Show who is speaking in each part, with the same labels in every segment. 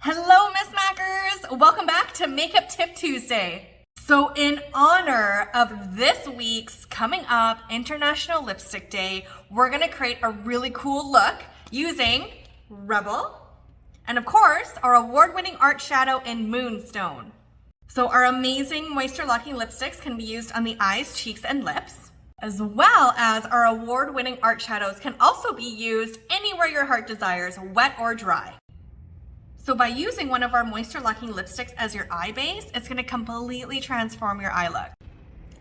Speaker 1: Hello, Miss Mackers! Welcome back to Makeup Tip Tuesday. So in honor of this week's coming up International Lipstick Day, we're gonna create a really cool look using Rebel and of course, our award-winning art shadow in Moonstone. So our amazing moisture locking lipsticks can be used on the eyes, cheeks, and lips, as well as our award-winning art shadows can also be used anywhere your heart desires, wet or dry. So by using one of our moisture locking lipsticks as your eye base, it's gonna completely transform your eye look.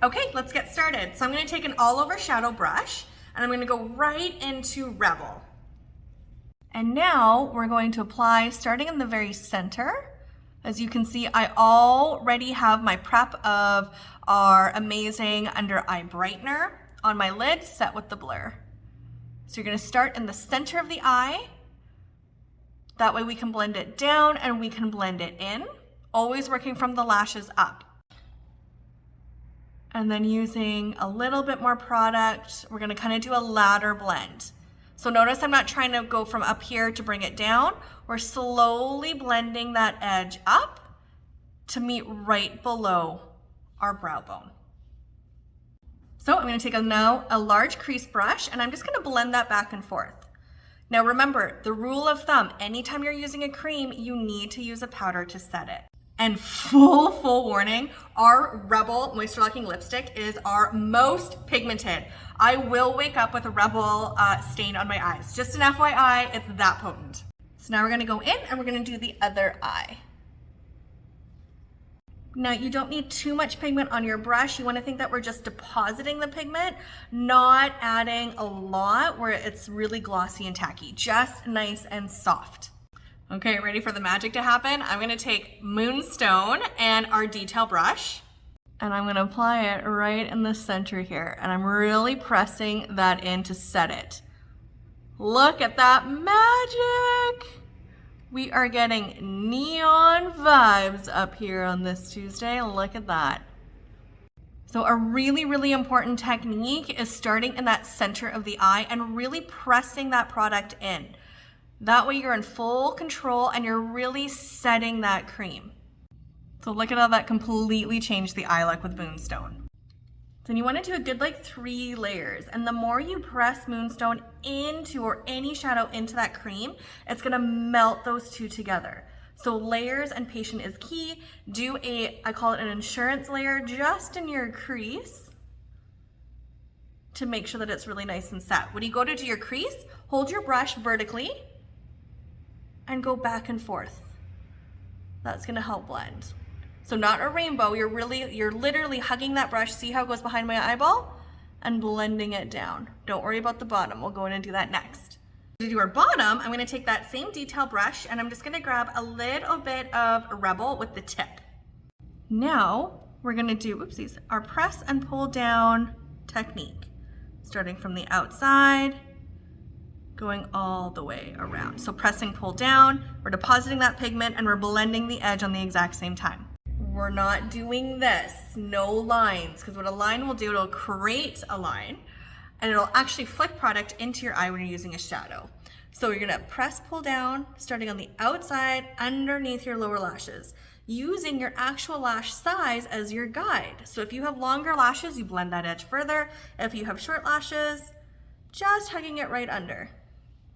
Speaker 1: Okay, let's get started. So I'm gonna take an all over shadow brush and I'm gonna go right into Rebel. And now we're going to apply starting in the very center. As you can see, I already have my prep of our amazing under eye brightener on my lid set with the blur. So you're gonna start in the center of the eye. That way we can blend it down and we can blend it in, always working from the lashes up. And then using a little bit more product, we're gonna kind of do a ladder blend. So notice I'm not trying to go from up here to bring it down. We're slowly blending that edge up to meet right below our brow bone. So I'm gonna take now a large crease brush and I'm just gonna blend that back and forth. Now remember, the rule of thumb, anytime you're using a cream, you need to use a powder to set it. And full warning, our Rebel Moisture Locking Lipstick is our most pigmented. I will wake up with a Rebel stain on my eyes. Just an FYI, it's that potent. So now we're gonna go in and we're gonna do the other eye. Now you don't need too much pigment on your brush. You want to think that we're just depositing the pigment, not adding a lot where it's really glossy and tacky, just nice and soft. Okay, ready for the magic to happen? I'm gonna take Moonstone and our detail brush and I'm gonna apply it right in the center here. And I'm really pressing that in to set it. Look at that magic. We are getting neon vibes up here on this Tuesday. Look at that. So a really important technique is starting in that center of the eye and really pressing that product in. That way you're in full control and you're really setting that cream. So look at how that completely changed the eye look with Moonstone. Then you want to do a good 3 layers, and the more you press Moonstone into or any shadow into that cream, it's gonna melt those two together. So layers and patience is key. Do I call it an insurance layer just in your crease to make sure that it's really nice and set. When you go to do your crease, hold your brush vertically and go back and forth. That's gonna help blend. So not a rainbow, you're literally hugging that brush, see how it goes behind my eyeball? And blending it down. Don't worry about the bottom, we'll go in and do that next. To do our bottom, I'm gonna take that same detail brush and I'm just gonna grab a little bit of Rebel with the tip. Now, we're gonna do, our press and pull down technique. Starting from the outside, going all the way around. So pressing, pull down, we're depositing that pigment and we're blending the edge on the exact same time. We're not doing this, no lines, because what a line will do, it'll create a line and it'll actually flick product into your eye when you're using a shadow. So you're gonna press, pull down, starting on the outside, underneath your lower lashes, using your actual lash size as your guide. So if you have longer lashes, you blend that edge further. If you have short lashes, just hugging it right under,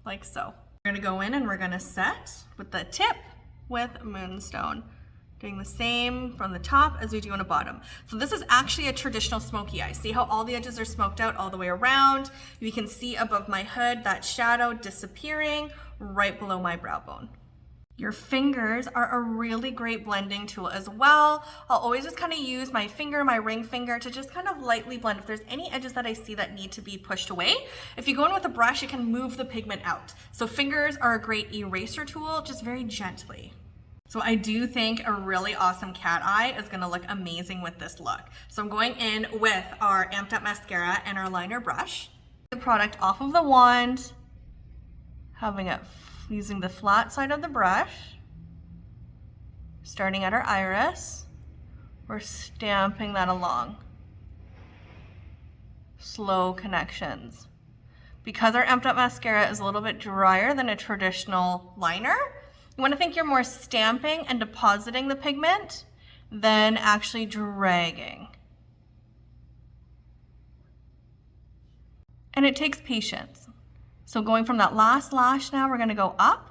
Speaker 1: like so. We're gonna go in and we're gonna set with the tip with Moonstone. Doing the same from the top as we do on the bottom. So this is actually a traditional smoky eye. See how all the edges are smoked out all the way around? You can see above my hood that shadow disappearing right below my brow bone. Your fingers are a really great blending tool as well. I'll always just kind of use my finger, my ring finger, to just kind of lightly blend. If there's any edges that I see that need to be pushed away, if you go in with a brush, it can move the pigment out. So fingers are a great eraser tool, just very gently. So I do think a really awesome cat eye is gonna look amazing with this look. So I'm going in with our Amped Up mascara and our liner brush. The product off of the wand, having it using the flat side of the brush, starting at our iris, we're stamping that along. Slow connections. Because our Amped Up mascara is a little bit drier than a traditional liner, You want to think you're more stamping and depositing the pigment than actually dragging. And it takes patience. So going from that last lash now, we're going to go up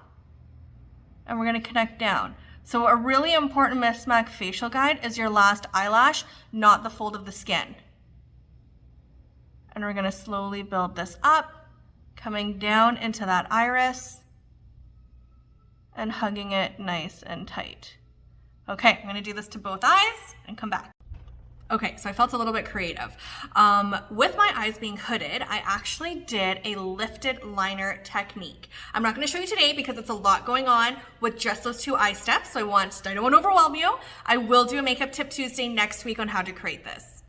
Speaker 1: and we're going to connect down. So a really important Miss Mac facial guide is your last eyelash, not the fold of the skin. And we're going to slowly build this up, coming down into that iris and hugging it nice and tight. Okay, I'm going to do this to both eyes and come back. Okay, so I felt a little bit creative. With my eyes being hooded, I actually did a lifted liner technique. I'm not going to show you today because it's a lot going on with just those 2 eye steps, so I don't want to overwhelm you. I will do a Makeup Tip Tuesday next week on how to create this.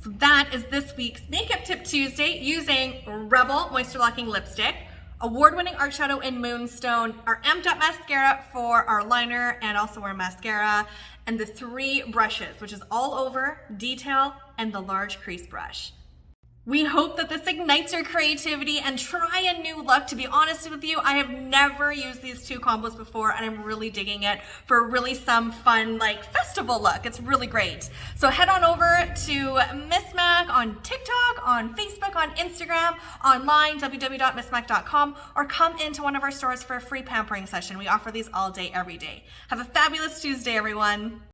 Speaker 1: So that is this week's Makeup Tip Tuesday using Rebel Moisture Locking Lipstick, award-winning art shadow in Moonstone, our Amped Up mascara for our liner and also our mascara, and the 3 brushes, which is all over, detail, and the large crease brush. We hope that this ignites your creativity and try a new look. To be honest with you, I have never used these 2 combos before and I'm really digging it for really some fun like festival look. It's really great. So head on over to Miss Mac on TikTok, on Facebook, on Instagram, online, www.missmac.com, or come into one of our stores for a free pampering session. We offer these all day, every day. Have a fabulous Tuesday, everyone.